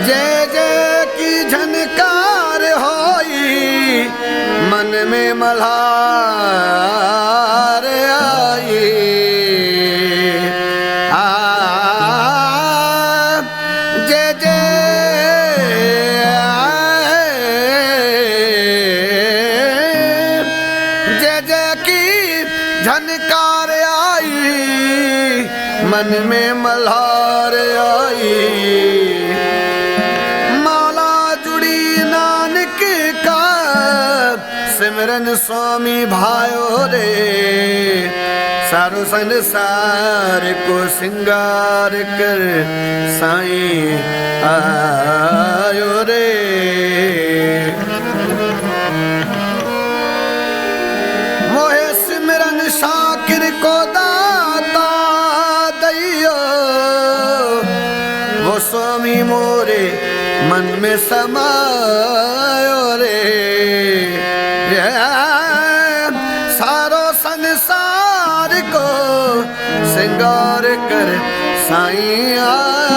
जय जय की झनकार होई मन में मल्हार आई जय जय जय जय की झनकार आई मन में मल्हार आई सिमरन स्वामी भायो रे सारो संसार को सिंगार कर साईं आयो रे मोहे सिमरन शाकिर को दाता दैयो वो स्वामी मोरे मन में समायो रे सारो संसार को सिंगार कर साईं